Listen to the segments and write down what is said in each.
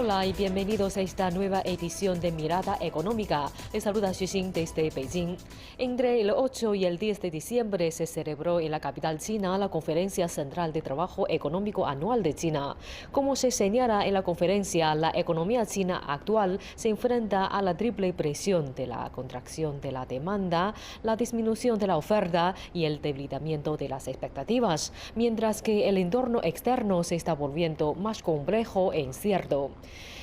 Hola y bienvenidos a esta nueva edición de Mirada Económica. Les saluda Xuxing desde Beijing. Entre el 8 y el 10 de diciembre se celebró en la capital china la Conferencia Central de Trabajo Económico Anual de China. Como se señala en la conferencia, la economía china actual se enfrenta a la triple presión de la contracción de la demanda, la disminución de la oferta y el debilitamiento de las expectativas, mientras que el entorno externo se está volviendo más complejo e incierto.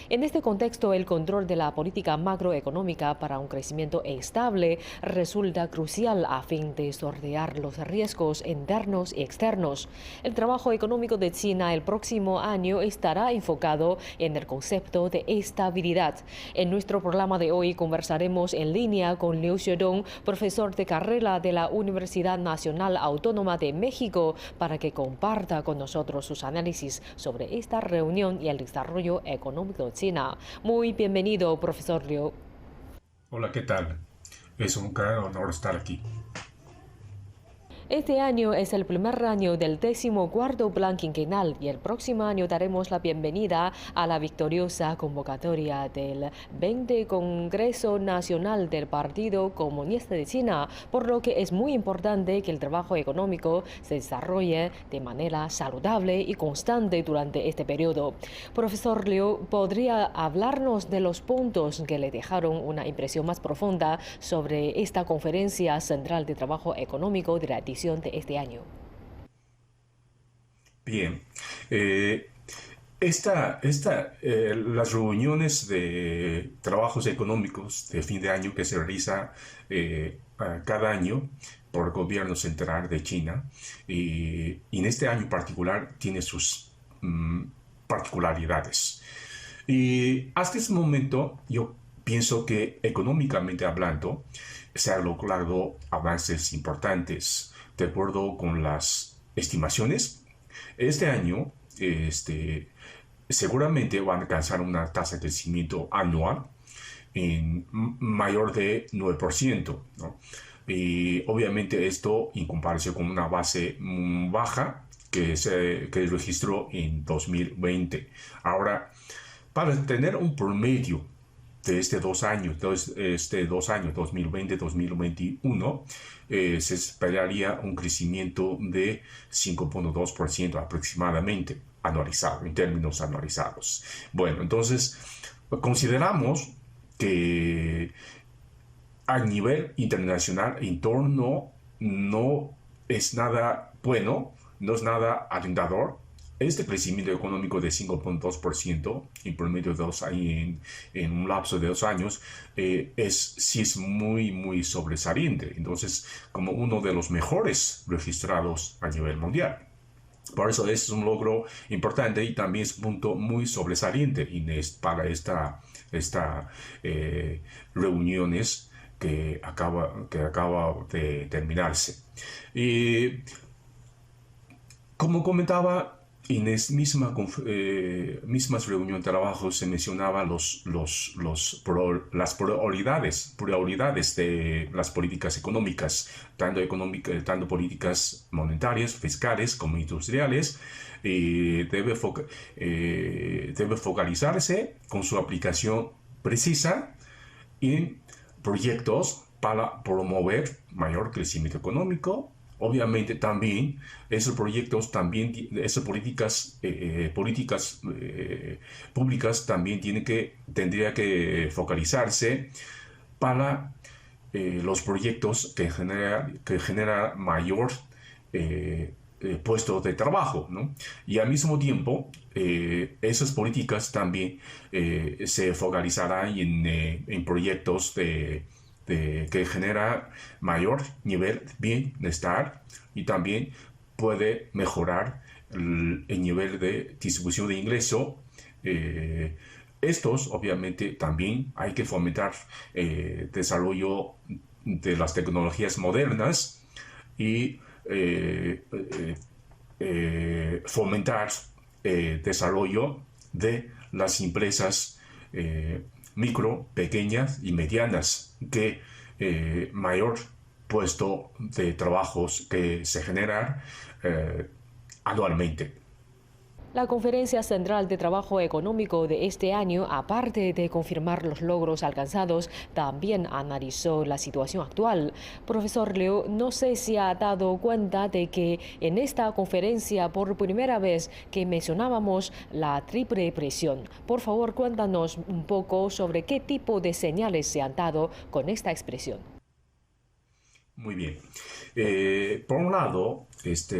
En este contexto, el control de la política macroeconómica para un crecimiento estable resulta crucial a fin de sortear los riesgos internos y externos. El trabajo económico de China el próximo año estará enfocado en el concepto de estabilidad. En nuestro programa de hoy conversaremos en línea con Liu Xuedong, profesor de carrera de la Universidad Nacional Autónoma de México, para que comparta con nosotros sus análisis sobre esta reunión y el desarrollo económico de China. Muy bienvenido, profesor Liu. Hola, ¿qué tal? Es un gran honor estar aquí. Este año es el primer año del 14º Plan Quinquenal y el próximo año daremos la bienvenida a la victoriosa convocatoria del 20 Congreso Nacional del Partido Comunista de China, por lo que es muy importante que el trabajo económico se desarrolle de manera saludable y constante durante este periodo. Profesor Liu, ¿podría hablarnos de los puntos que le dejaron una impresión más profunda sobre esta Conferencia Central de Trabajo Económico de la edición de este año? Bien, eh, las reuniones de trabajos económicos de fin de año que se realiza cada año por el gobierno central de China, y en este año en particular tiene sus particularidades. Y hasta este momento yo pienso que económicamente hablando se han logrado avances importantes de acuerdo con las estimaciones. Este año seguramente van a alcanzar una tasa de crecimiento anual mayor de 9%, ¿no? Y obviamente esto en comparación con una base baja que registró en 2020. Ahora, para tener un promedio de este 2 años, 2020-2021, se esperaría un crecimiento de 5.2% aproximadamente anualizado, en términos anualizados. Bueno, entonces consideramos que a nivel internacional el entorno no es nada bueno, no es nada alentador. Este crecimiento económico de 5.2% en promedio en un lapso de 2 años sí es muy, muy sobresaliente. Entonces, como uno de los mejores registrados a nivel mundial. Por eso es un logro importante y también es un punto muy sobresaliente para esta reuniones que acaba de terminarse. Y como comentaba, en esta mismas reunión de trabajo se mencionaba las prioridades de las políticas económicas, tanto políticas monetarias, fiscales como industriales. Debe focalizarse con su aplicación precisa en proyectos para promover mayor crecimiento económico. Obviamente también esos proyectos, esas políticas públicas también tendría que focalizarse para los proyectos que genera mayor puestos de trabajo, ¿no? Y al mismo tiempo, esas políticas también se focalizarán en proyectos que genera mayor nivel de bienestar y también puede mejorar el nivel de distribución de ingreso. Estos, obviamente, también hay que fomentar desarrollo de las tecnologías modernas y fomentar desarrollo de las empresas micro, pequeñas y medianas, que mayor puesto de trabajos que se generan anualmente. La Conferencia Central de Trabajo Económico de este año, aparte de confirmar los logros alcanzados, también analizó la situación actual. Profesor Liu, no sé si ha dado cuenta de que en esta conferencia por primera vez que mencionábamos la triple presión. Por favor, cuéntanos un poco sobre qué tipo de señales se han dado con esta expresión. Muy bien. Por un lado,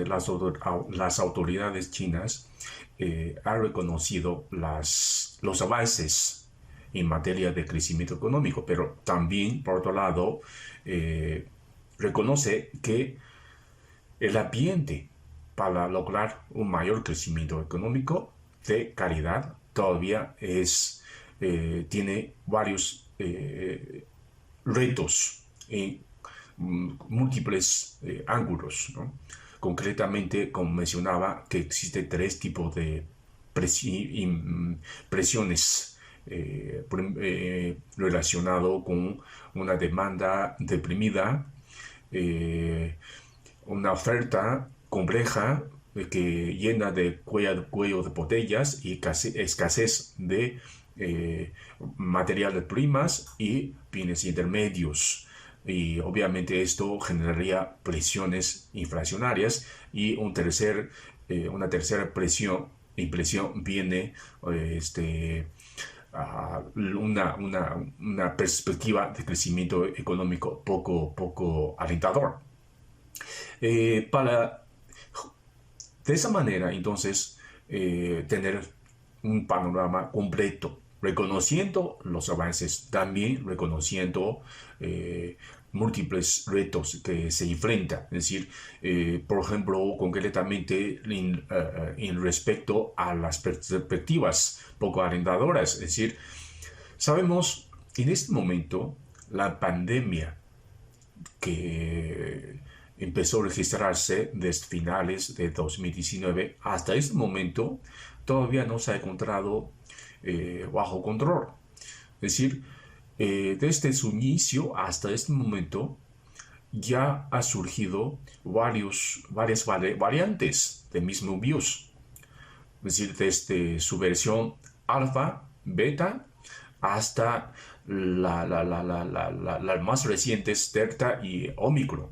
las autoridades chinas han reconocido los avances en materia de crecimiento económico, pero también, por otro lado, reconoce que el ambiente para lograr un mayor crecimiento económico de calidad todavía tiene varios retos en múltiples ángulos, ¿no? Concretamente, como mencionaba, que existen tres tipos de presiones relacionado con una demanda deprimida, una oferta compleja llena de cuello de botellas y escasez de materiales primas y bienes intermedios. Y obviamente esto generaría presiones inflacionarias y una tercera impresión viene una perspectiva de crecimiento económico poco alentador. De esa manera, entonces, tener un panorama completo, reconociendo los avances, también reconociendo múltiples retos que se enfrentan. Es decir, por ejemplo, concretamente en respecto a las perspectivas poco alentadoras. Es decir, sabemos en este momento la pandemia que empezó a registrarse desde finales de 2019 hasta este momento todavía no se ha encontrado bajo control. Es decir, desde su inicio hasta este momento ya ha surgido varias variantes del mismo virus. Es decir, desde su versión alfa, beta, hasta las más recientes delta y omicron.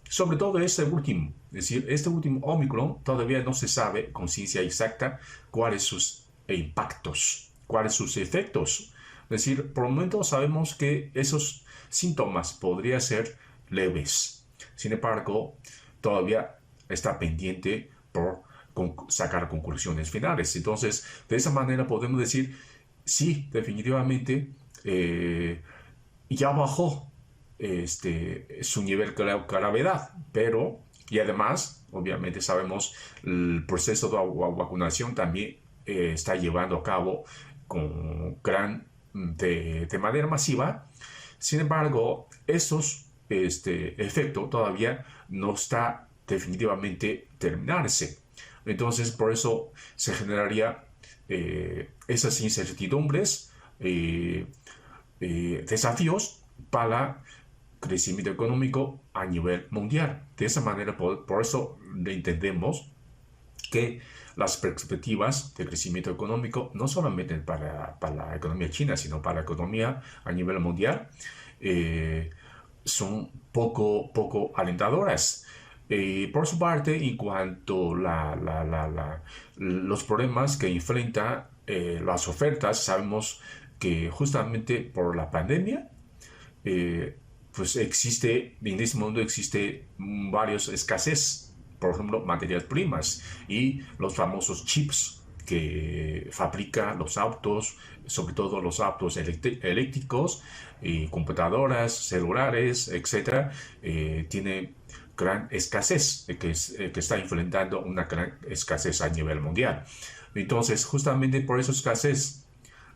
Sobre todo este último, es decir, este último omicron todavía no se sabe con ciencia exacta cuáles sus impactos, cuáles sus efectos. Es decir, por el momento sabemos que esos síntomas podrían ser leves. Sin embargo, todavía está pendiente por sacar conclusiones finales. Entonces, de esa manera podemos decir, sí, definitivamente ya bajó su nivel de gravedad, pero, y además, obviamente sabemos, el proceso de vacunación también está llevando a cabo de manera masiva. Sin embargo, esos efecto todavía no está definitivamente terminarse. Entonces, por eso se generaría esas incertidumbres, desafíos para crecimiento económico a nivel mundial. De esa manera, por eso entendemos que las perspectivas de crecimiento económico, no solamente para la economía china, sino para la economía a nivel mundial, son poco alentadoras. Por su parte, en cuanto a los problemas que enfrenta las ofertas, sabemos que justamente por la pandemia, pues en este mundo existe varios escasez, por ejemplo, materias primas y los famosos chips que fabrican los autos, sobre todo los autos eléctricos, computadoras, celulares, etcétera, tiene gran escasez, que está enfrentando una gran escasez a nivel mundial. Entonces, justamente por esa escasez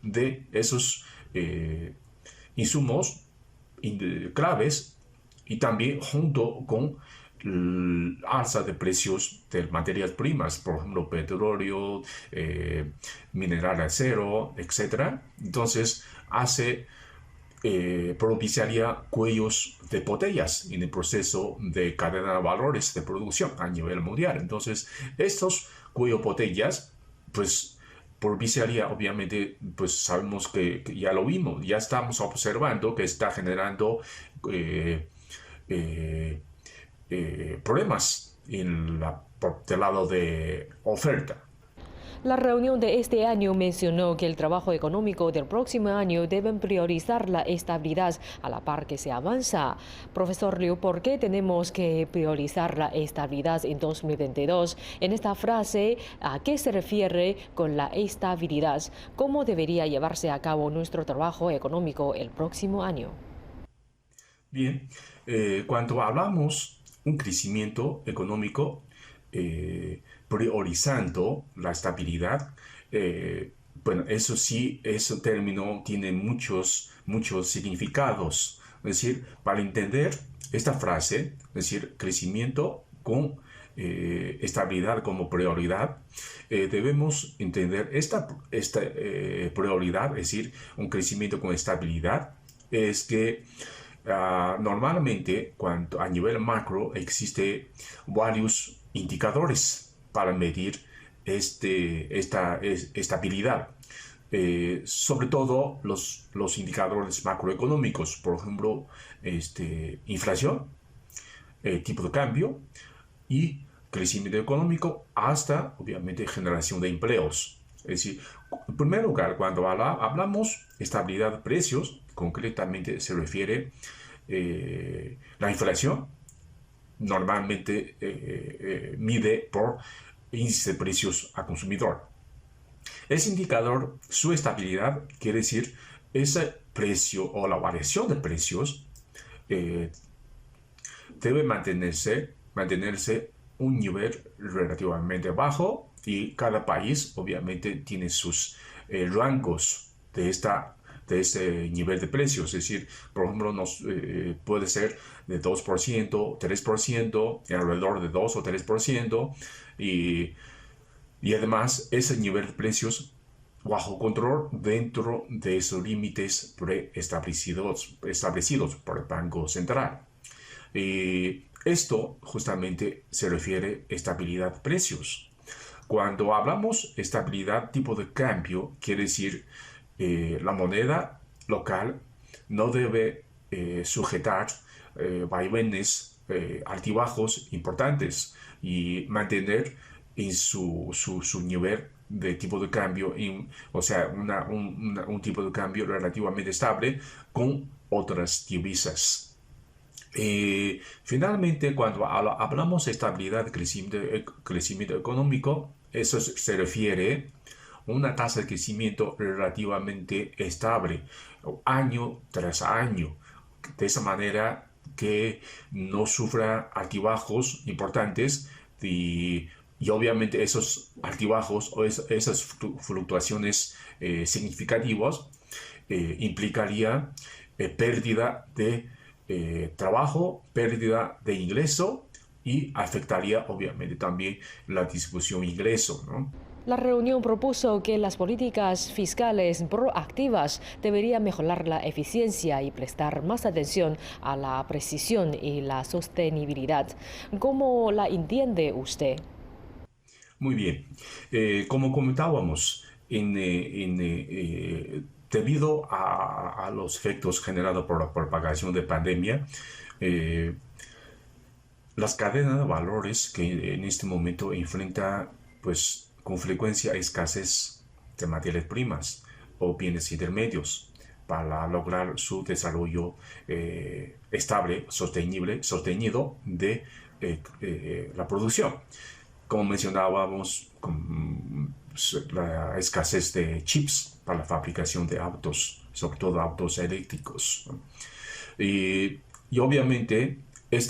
de esos insumos claves y también junto con el alza de precios de materias primas, por ejemplo, petróleo, mineral de acero, etc. Entonces, hace propiciaría cuellos de botellas en el proceso de cadena de valores de producción a nivel mundial. Entonces, estos cuellos botellas, pues propiciaría, obviamente, pues sabemos que ya lo vimos, ya estamos observando que está generando eh, eh, problemas por el lado de oferta. La reunión de este año mencionó que el trabajo económico del próximo año deben priorizar la estabilidad a la par que se avanza. Profesor Liu, ¿por qué tenemos que priorizar la estabilidad en 2022? En esta frase, ¿a qué se refiere con la estabilidad? ¿Cómo debería llevarse a cabo nuestro trabajo económico el próximo año? Bien, cuando hablamos un crecimiento económico, priorizando la estabilidad, eh, bueno, eso sí, ese término tiene muchos significados. Es decir, para entender esta frase, es decir, crecimiento con estabilidad como prioridad, debemos entender esta prioridad, es decir, un crecimiento con estabilidad, es que normalmente, cuando a nivel macro existe varios indicadores para medir esta estabilidad. Sobre todo los indicadores macroeconómicos, por ejemplo, inflación, tipo de cambio y crecimiento económico hasta, obviamente, generación de empleos. Es decir, en primer lugar, cuando hablamos estabilidad de precios, concretamente se refiere la inflación, normalmente mide por índice de precios a consumidor. Ese indicador, su estabilidad, quiere decir ese precio o la variación de precios eh, debe mantenerse un nivel relativamente bajo, y cada país obviamente tiene sus rangos de ese nivel de precios. Es decir, por ejemplo, puede ser de 2%, 3%, alrededor de 2 o 3%, y, y además ese nivel de precios bajo control dentro de esos límites establecidos por el Banco Central. Esto justamente se refiere a estabilidad de precios. Cuando hablamos de estabilidad tipo de cambio, quiere decir la moneda local no debe sujetar vaivenes altibajos importantes y mantener en su nivel de tipo de cambio, o sea, un tipo de cambio relativamente estable con otras divisas. Finalmente, cuando hablamos de estabilidad de crecimiento económico, eso se refiere a una tasa de crecimiento relativamente estable, año tras año, de esa manera que no sufra altibajos importantes, y obviamente esos altibajos o esas fluctuaciones significativas implicaría pérdida de trabajo, pérdida de ingreso, y afectaría obviamente también la distribución de ingreso, ¿no? La reunión propuso que las políticas fiscales proactivas deberían mejorar la eficiencia y prestar más atención a la precisión y la sostenibilidad. ¿Cómo la entiende usted? Muy bien. Como comentábamos, debido a los efectos generados por la propagación de pandemia, eh, las cadenas de valores que en este momento enfrentan, pues, con frecuencia escasez de materias primas o bienes intermedios para lograr su desarrollo estable, sostenido de la producción. Como mencionábamos, con la escasez de chips para la fabricación de autos, sobre todo autos eléctricos, ¿no? Y obviamente,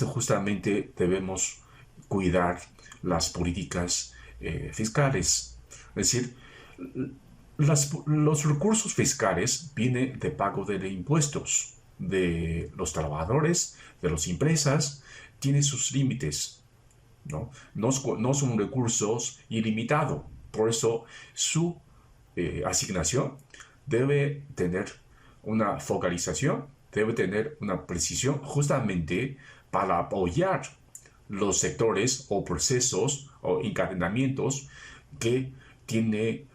justamente debemos cuidar las políticas fiscales. Es decir, los recursos fiscales vienen de pago de impuestos de los trabajadores, de las empresas, tienen sus límites, ¿no? No son recursos ilimitados. Por eso su asignación debe tener una focalización, debe tener una precisión justamente para apoyar los sectores o procesos o encadenamientos que tiene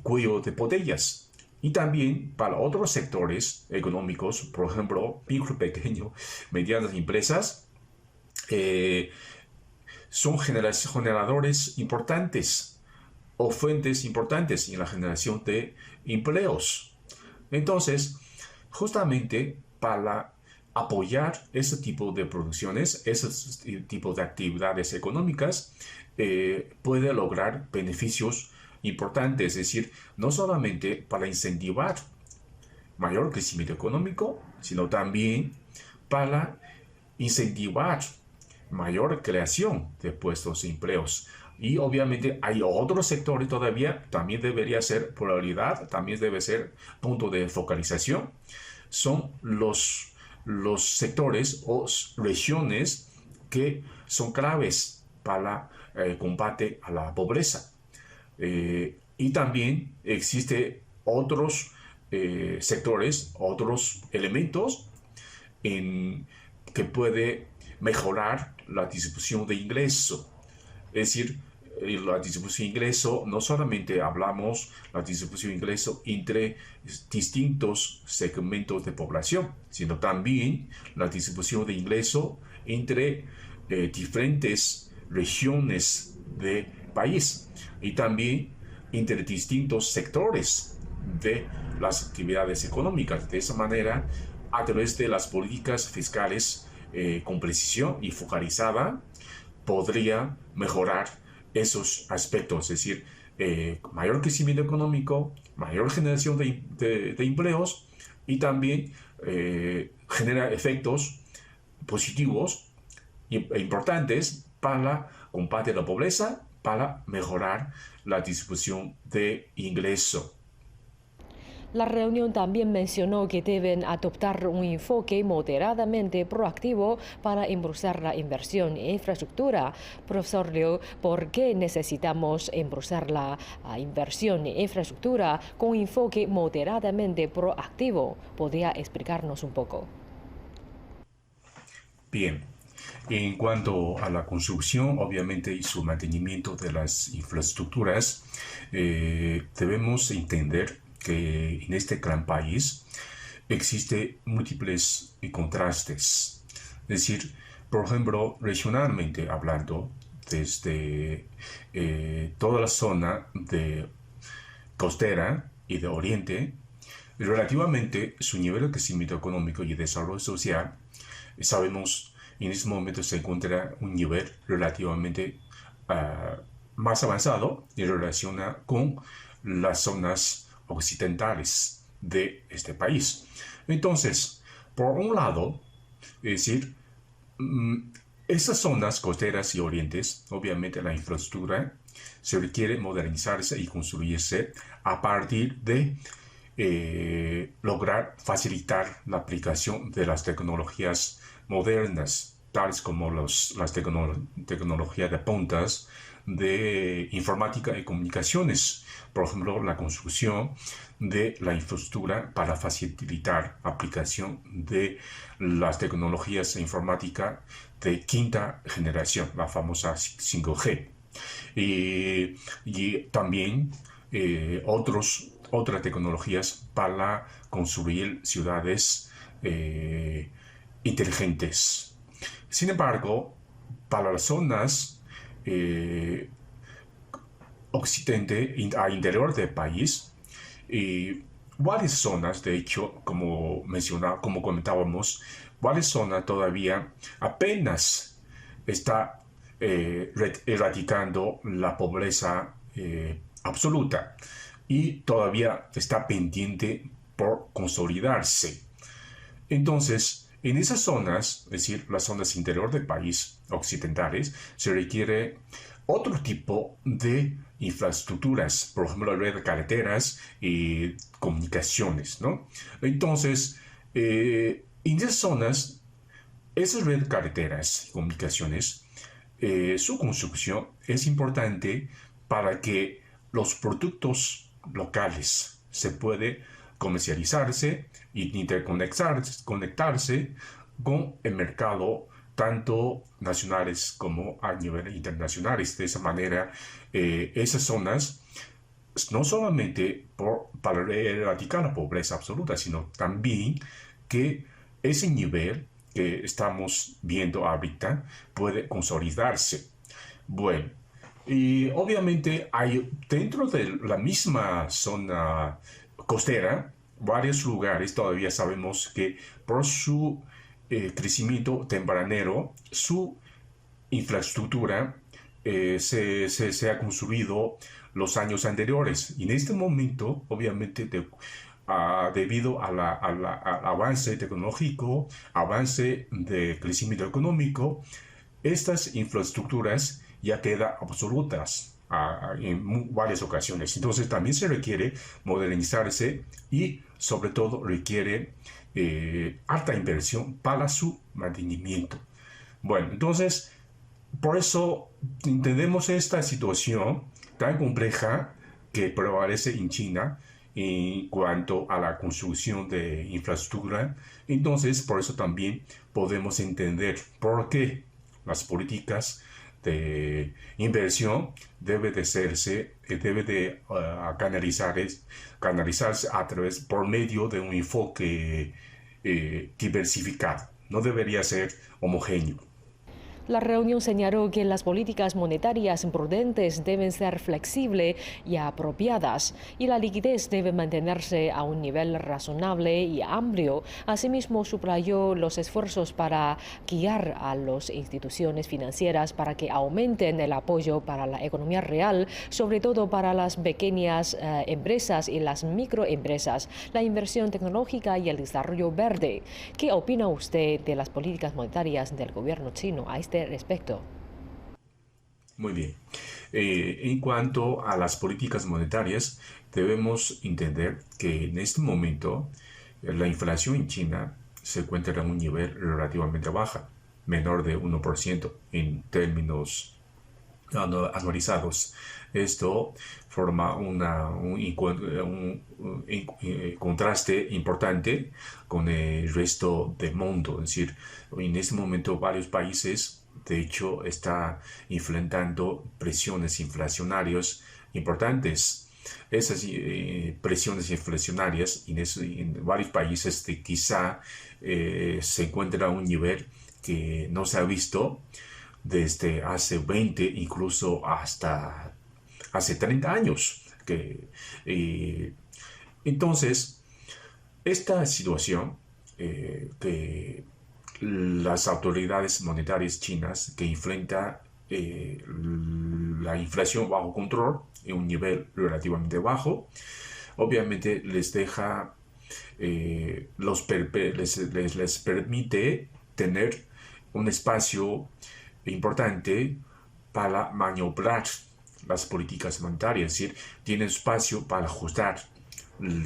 cuello de botellas. Y también para otros sectores económicos, por ejemplo, micro, pequeño, medianas empresas, eh, son generadores importantes o fuentes importantes en la generación de empleos. Entonces, justamente para apoyar ese tipo de producciones, ese tipo de actividades económicas, puede lograr beneficios importantes, es decir, no solamente para incentivar mayor crecimiento económico, sino también para incentivar mayor creación de puestos de empleos. Y obviamente hay otros sectores todavía, también debería ser prioridad, también debe ser punto de focalización. Son los sectores o regiones que son claves para el combate a la pobreza. Y también existe otros sectores, otros elementos que puede mejorar la distribución de ingreso. Es decir, la distribución de ingreso, no solamente hablamos la distribución de ingreso entre distintos segmentos de población, sino también la distribución de ingreso entre diferentes regiones del país y también entre distintos sectores de las actividades económicas. De esa manera, a través de las políticas fiscales con precisión y focalizada, podría mejorar esos aspectos, es decir, mayor crecimiento económico, mayor generación de empleos y también genera efectos positivos e importantes para combatir la pobreza, para mejorar la distribución de ingreso. La reunión también mencionó que deben adoptar un enfoque moderadamente proactivo para impulsar la inversión en infraestructura. Profesor Liu, ¿por qué necesitamos impulsar la inversión en infraestructura con un enfoque moderadamente proactivo? ¿Podría explicarnos un poco? Bien, en cuanto a la construcción, obviamente, y su mantenimiento de las infraestructuras, debemos entender que en este gran país existen múltiples contrastes. Es decir, por ejemplo, regionalmente hablando, desde toda la zona de costera y de oriente, relativamente su nivel de crecimiento económico y desarrollo social, sabemos en este momento se encuentra un nivel relativamente más avanzado en relación con las zonas occidentales de este país. Entonces, por un lado, es decir, esas zonas costeras y orientes, obviamente la infraestructura se requiere modernizarse y construirse a partir de lograr facilitar la aplicación de las tecnologías modernas, tales como las tecnologías de puntas de informática y comunicaciones. Por ejemplo, la construcción de la infraestructura para facilitar aplicación de las tecnologías de informática de quinta generación, la famosa 5G. Y también otras tecnologías para construir ciudades inteligentes. Sin embargo, para las zonas occidente a interior del país, varias zonas, de hecho, como comentábamos, varias zonas todavía apenas está erradicando la pobreza absoluta y todavía está pendiente por consolidarse. Entonces, en esas zonas, es decir, las zonas interior del país occidentales, se requiere otro tipo de infraestructuras, por ejemplo, la red de carreteras y comunicaciones, ¿no? Entonces, en esas zonas, esas redes de carreteras y comunicaciones, su construcción es importante para que los productos locales se puedan comercializarse y interconectarse con el mercado tanto nacionales como a nivel internacionales. De esa manera, esas zonas no solamente para erradicar la pobreza absoluta, sino también que ese nivel que estamos viendo ahorita puede consolidarse. Bueno, y obviamente hay dentro de la misma zona costera varios lugares todavía sabemos que por su crecimiento tempranero, su infraestructura se ha construido los años anteriores. Y en este momento, obviamente, debido al avance tecnológico, avance de crecimiento económico, estas infraestructuras ya quedan obsoletas en varias ocasiones. Entonces también se requiere modernizarse y sobre todo requiere alta inversión para su mantenimiento. Bueno, entonces por eso entendemos esta situación tan compleja que prevalece en China en cuanto a la construcción de infraestructura. Entonces, por eso también podemos entender por qué las políticas de inversión debe de canalizarse a través, por medio de un enfoque diversificado. No debería ser homogéneo. La reunión señaló que las políticas monetarias prudentes deben ser flexibles y apropiadas, y la liquidez debe mantenerse a un nivel razonable y amplio. Asimismo, subrayó los esfuerzos para guiar a las instituciones financieras para que aumenten el apoyo para la economía real, sobre todo para las pequeñas empresas y las microempresas, la inversión tecnológica y el desarrollo verde. ¿Qué opina usted de las políticas monetarias del gobierno chino a este respecto? Muy bien. En cuanto a las políticas monetarias, debemos entender que en este momento la inflación en China se encuentra en un nivel relativamente baja, menor de 1% en términos anualizados. Esto forma un contraste importante con el resto del mundo. Es decir, en este momento varios países, de hecho, están enfrentando presiones inflacionarias importantes. Esas presiones inflacionarias en varios países quizá se encuentran a un nivel que no se ha visto desde hace 20, incluso hasta hace 30 años. Entonces, esta situación que las autoridades monetarias chinas que enfrentan la inflación bajo control en un nivel relativamente bajo, obviamente les deja, les permite tener un espacio importante para maniobrar las políticas monetarias, es decir, tienen espacio para ajustar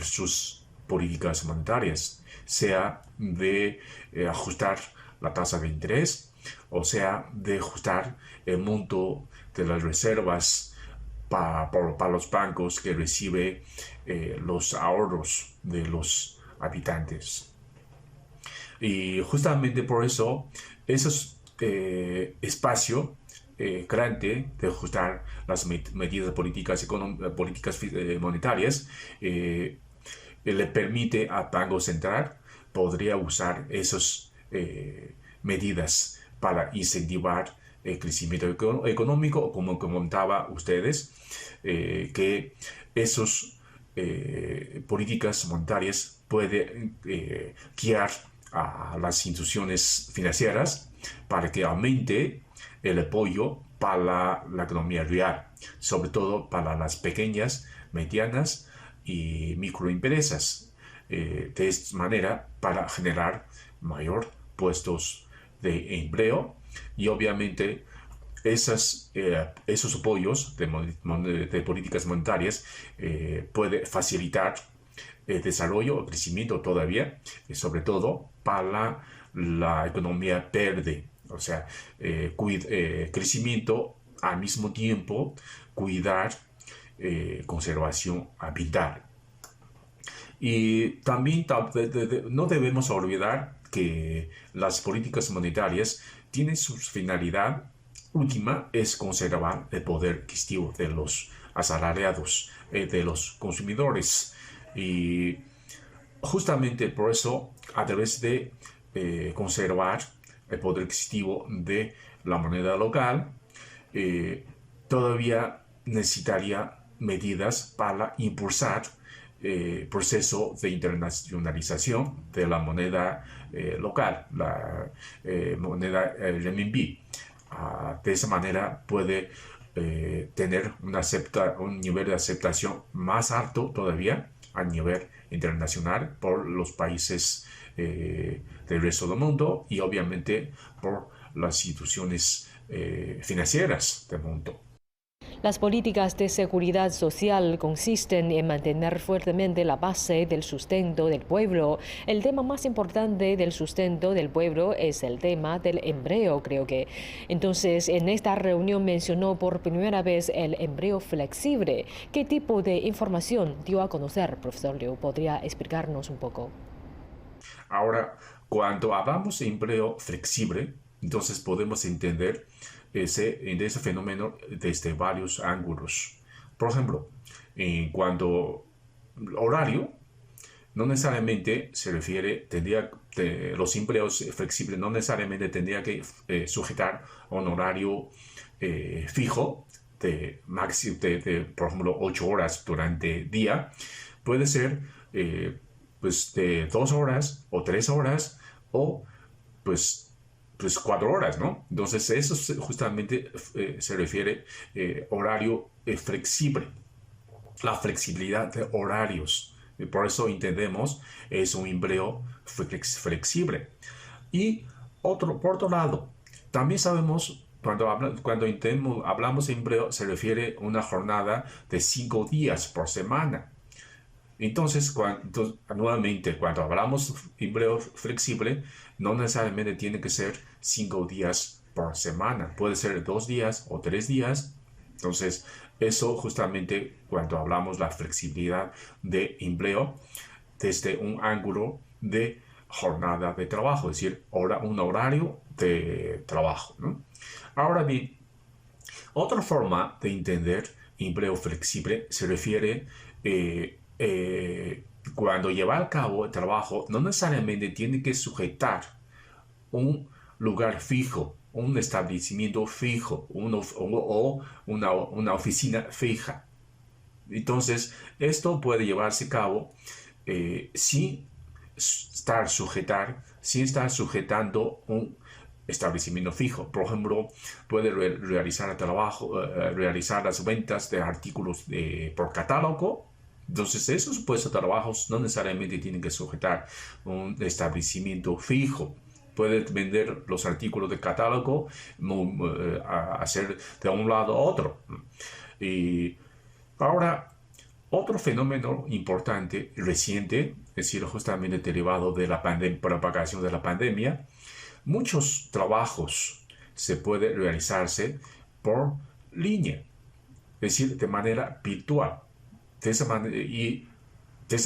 sus políticas monetarias, sea de ajustar la tasa de interés, o sea, de ajustar el monto de las reservas para los bancos que recibe los ahorros de los habitantes. Y justamente por eso, esos espacio grande de ajustar las medidas políticas monetarias le permite al Banco Central podría usar esas medidas para incentivar el crecimiento económico, como comentaba ustedes, que esas políticas monetarias pueden guiar a las instituciones financieras para que aumente el apoyo para la economía real, sobre todo para las pequeñas, medianas y microempresas. De esta manera, para generar mayor puestos de empleo y obviamente esos apoyos de políticas monetarias puede facilitar el desarrollo o crecimiento todavía, sobre todo para la economía verde, o sea, crecimiento al mismo tiempo cuidar conservación ambiental. Y también no debemos olvidar que las políticas monetarias tienen su finalidad última es conservar el poder adquisitivo de los asalariados, de los consumidores. Y justamente por eso, a través de conservar el poder adquisitivo de la moneda local, todavía necesitaría medidas para impulsar el proceso de internacionalización de la moneda local, la moneda renminbi. De esa manera puede tener un nivel de aceptación más alto todavía a nivel internacional por los países del resto del mundo y obviamente por las instituciones financieras del mundo. Las políticas de seguridad social consisten en mantener fuertemente la base del sustento del pueblo. El tema más importante del sustento del pueblo es el tema del empleo, creo que. Entonces, en esta reunión mencionó por primera vez el empleo flexible. ¿Qué tipo de información dio a conocer, profesor Liu? ¿Podría explicarnos un poco? Ahora, cuando hablamos de empleo flexible, entonces podemos entender ese fenómeno desde varios ángulos. Por ejemplo, en cuanto horario, no necesariamente se refiere, los empleos flexibles no necesariamente tendría que sujetar a un horario fijo de, por ejemplo, 8 horas durante el día. Puede ser pues de 2 horas o 3 horas o pues 4 horas, ¿no? Entonces eso justamente se refiere horario flexible, la flexibilidad de horarios. Por eso entendemos es un empleo flexible. Y por otro lado, también sabemos cuando hablamos de empleo se refiere a una jornada de 5 días por semana. Entonces, nuevamente, cuando hablamos de empleo flexible, no necesariamente tiene que ser 5 días por semana. Puede ser 2 días o 3 días. Entonces, eso justamente cuando hablamos de la flexibilidad de empleo desde un ángulo de jornada de trabajo, es decir, un horario de trabajo, ¿no? Ahora bien, otra forma de entender empleo flexible se refiere cuando lleva a cabo el trabajo no necesariamente tiene que sujetar un lugar fijo, un establecimiento fijo o una oficina fija. Entonces, esto puede llevarse a cabo sin estar sujetando un establecimiento fijo. Por ejemplo, puede realizar las ventas de artículos por catálogo. Entonces, esos puestos de trabajos no necesariamente tienen que sujetar un establecimiento fijo. Puede vender los artículos de catálogo, hacer de un lado a otro. Y ahora, otro fenómeno importante, reciente, es decir, justamente derivado de la propagación de la pandemia, muchos trabajos se pueden realizarse por línea, es decir, de manera virtual. De esa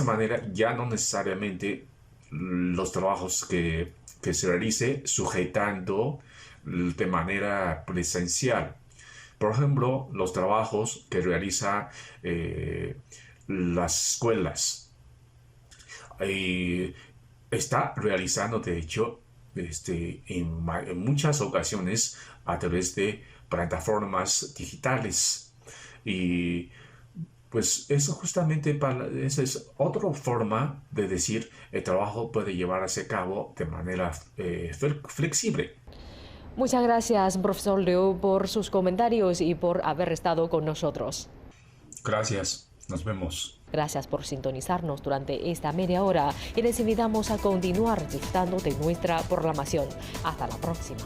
manera ya no necesariamente los trabajos que se realice sujetando de manera presencial. Por ejemplo, los trabajos que realizan las escuelas. Está realizando, de hecho, en muchas ocasiones a través de plataformas digitales. Y pues eso justamente esa es otra forma de decir el trabajo puede llevarse a cabo de manera flexible. Muchas gracias, profesor Liu, por sus comentarios y por haber estado con nosotros. Gracias, nos vemos. Gracias por sintonizarnos durante esta media hora y les invitamos a continuar disfrutando de nuestra programación. Hasta la próxima.